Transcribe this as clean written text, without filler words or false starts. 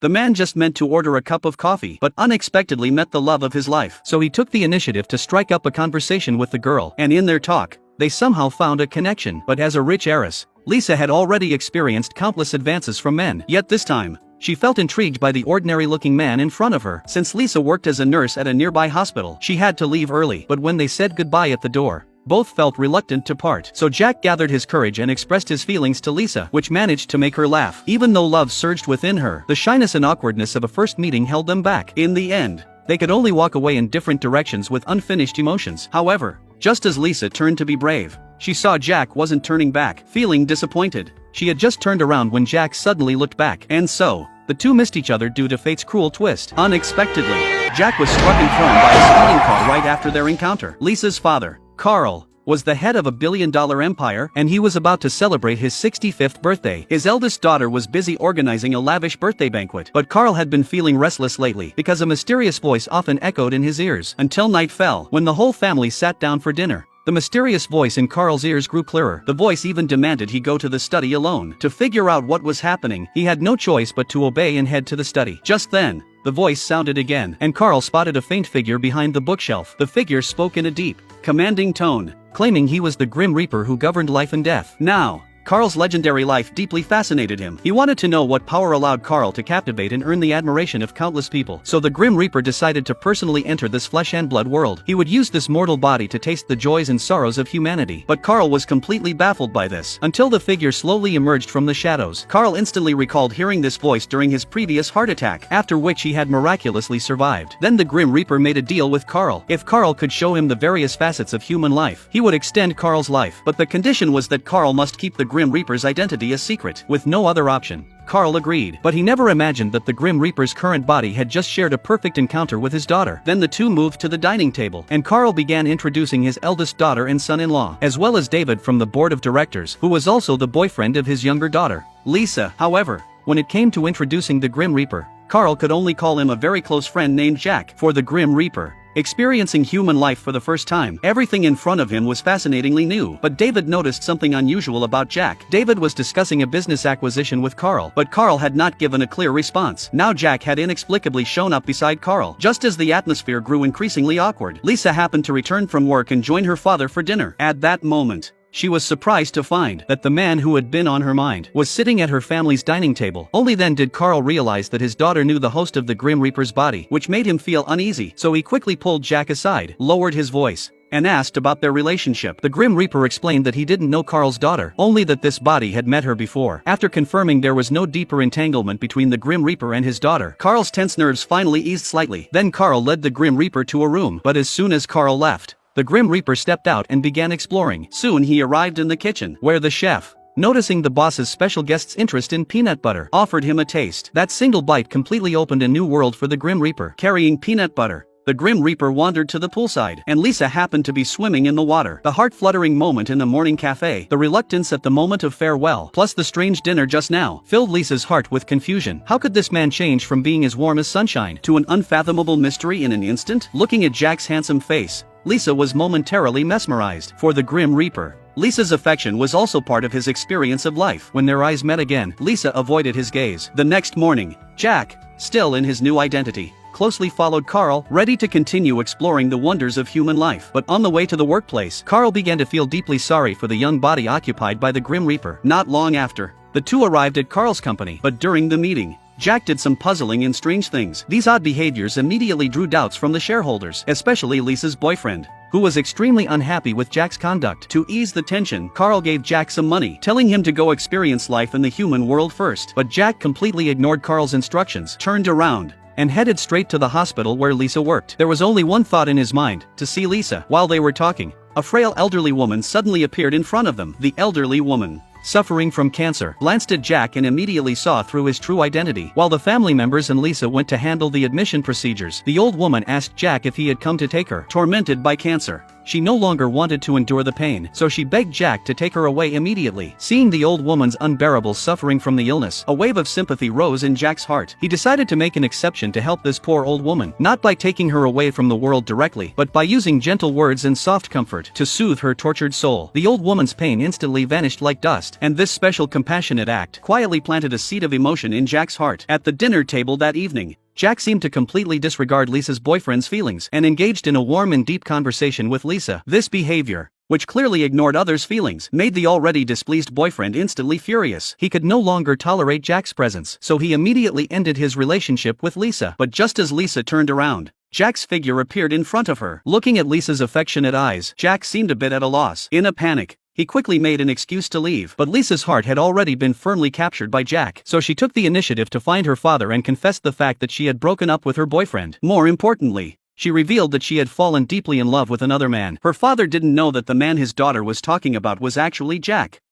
The man just meant to order a cup of coffee, but unexpectedly met the love of his life. So he took the initiative to strike up a conversation with the girl, and in their talk, they somehow found a connection. But as a rich heiress, Lisa had already experienced countless advances from men. Yet this time, she felt intrigued by the ordinary-looking man in front of her. Since Lisa worked as a nurse at a nearby hospital, she had to leave early. But when they said goodbye at the door, both felt reluctant to part. So Jack gathered his courage and expressed his feelings to Lisa, which managed to make her laugh. Even though love surged within her, the shyness and awkwardness of a first meeting held them back. In the end, they could only walk away in different directions with unfinished emotions. However, just as Lisa turned to be brave, she saw Jack wasn't turning back. Feeling disappointed, she had just turned around when Jack suddenly looked back. And so, the two missed each other due to fate's cruel twist. Unexpectedly, Jack was struck and thrown by a speeding car right after their encounter. Lisa's father, Carl, was the head of a billion-dollar empire, and he was about to celebrate his 65th birthday. His eldest daughter was busy organizing a lavish birthday banquet, but Carl had been feeling restless lately because a mysterious voice often echoed in his ears. Until night fell, when the whole family sat down for dinner. The mysterious voice in Carl's ears grew clearer. The voice even demanded he go to the study alone. To figure out what was happening, he had no choice but to obey and head to the study. Just then, the voice sounded again, and Carl spotted a faint figure behind the bookshelf. The figure spoke in a deep, commanding tone, claiming he was the Grim Reaper who governed life and death. Now, Carl's legendary life deeply fascinated him. He wanted to know what power allowed Carl to captivate and earn the admiration of countless people. So the Grim Reaper decided to personally enter this flesh and blood world. He would use this mortal body to taste the joys and sorrows of humanity. But Carl was completely baffled by this, until the figure slowly emerged from the shadows. Carl instantly recalled hearing this voice during his previous heart attack, after which he had miraculously survived. Then the Grim Reaper made a deal with Carl. If Carl could show him the various facets of human life, he would extend Carl's life. But the condition was that Carl must keep the Grim Reaper's identity a secret. With no other option, Carl agreed. But he never imagined that the Grim Reaper's current body had just shared a perfect encounter with his daughter. Then the two moved to the dining table, and Carl began introducing his eldest daughter and son-in-law, as well as David from the board of directors, who was also the boyfriend of his younger daughter, Lisa. However, when it came to introducing the Grim Reaper, Carl could only call him a very close friend named Jack. For the Grim Reaper, experiencing human life for the first time, everything in front of him was fascinatingly new. But David noticed something unusual about Jack. David was discussing a business acquisition with Carl, but Carl had not given a clear response. Now Jack had inexplicably shown up beside Carl. Just as the atmosphere grew increasingly awkward, Lisa happened to return from work and join her father for dinner. At that moment, she was surprised to find that the man who had been on her mind was sitting at her family's dining table. Only then did Carl realize that his daughter knew the host of the Grim Reaper's body, which made him feel uneasy. So he quickly pulled Jack aside, lowered his voice, and asked about their relationship. The Grim Reaper explained that he didn't know Carl's daughter, only that this body had met her before. After confirming there was no deeper entanglement between the Grim Reaper and his daughter, Carl's tense nerves finally eased slightly. Then Carl led the Grim Reaper to a room, but as soon as Carl left, the Grim Reaper stepped out and began exploring. Soon he arrived in the kitchen, where the chef, noticing the boss's special guest's interest in peanut butter, offered him a taste. That single bite completely opened a new world for the Grim Reaper. Carrying peanut butter, the Grim Reaper wandered to the poolside, and Lisa happened to be swimming in the water. The heart-fluttering moment in the morning cafe, the reluctance at the moment of farewell, plus the strange dinner just now, filled Lisa's heart with confusion. How could this man change from being as warm as sunshine to an unfathomable mystery in an instant? Looking at Jack's handsome face, Lisa was momentarily mesmerized. For the Grim Reaper, Lisa's affection was also part of his experience of life. When their eyes met again, Lisa avoided his gaze. The next morning, Jack, still in his new identity, closely followed Carl, ready to continue exploring the wonders of human life. But on the way to the workplace, Carl began to feel deeply sorry for the young body occupied by the Grim Reaper. Not long after, the two arrived at Carl's company, but during the meeting, Jack did some puzzling and strange things. These odd behaviors immediately drew doubts from the shareholders, especially Lisa's boyfriend, who was extremely unhappy with Jack's conduct. To ease the tension, Carl gave Jack some money, telling him to go experience life in the human world first. But Jack completely ignored Carl's instructions, turned around, and headed straight to the hospital where Lisa worked. There was only one thought in his mind: to see Lisa. While they were talking, a frail elderly woman suddenly appeared in front of them. The elderly woman, suffering from cancer, glanced at Jack and immediately saw through his true identity. While the family members and Lisa went to handle the admission procedures, the old woman asked Jack if he had come to take her, tormented by cancer, She no longer wanted to endure the pain, so she begged Jack to take her away immediately. Seeing the old woman's unbearable suffering from the illness, a wave of sympathy rose in Jack's heart. He decided to make an exception to help this poor old woman, not by taking her away from the world directly, but by using gentle words and soft comfort to soothe her tortured soul. The old woman's pain instantly vanished like dust, and this special compassionate act quietly planted a seed of emotion in Jack's heart. At the dinner table that evening, Jack seemed to completely disregard Lisa's boyfriend's feelings and engaged in a warm and deep conversation with Lisa. This behavior, which clearly ignored others' feelings, made the already displeased boyfriend instantly furious. He could no longer tolerate Jack's presence, so he immediately ended his relationship with Lisa. But just as Lisa turned around, Jack's figure appeared in front of her. Looking at Lisa's affectionate eyes, Jack seemed a bit at a loss. In a panic, he quickly made an excuse to leave, but Lisa's heart had already been firmly captured by Jack, so she took the initiative to find her father and confessed the fact that she had broken up with her boyfriend. More importantly, she revealed that she had fallen deeply in love with another man. Her father didn't know that the man his daughter was talking about was actually Jack.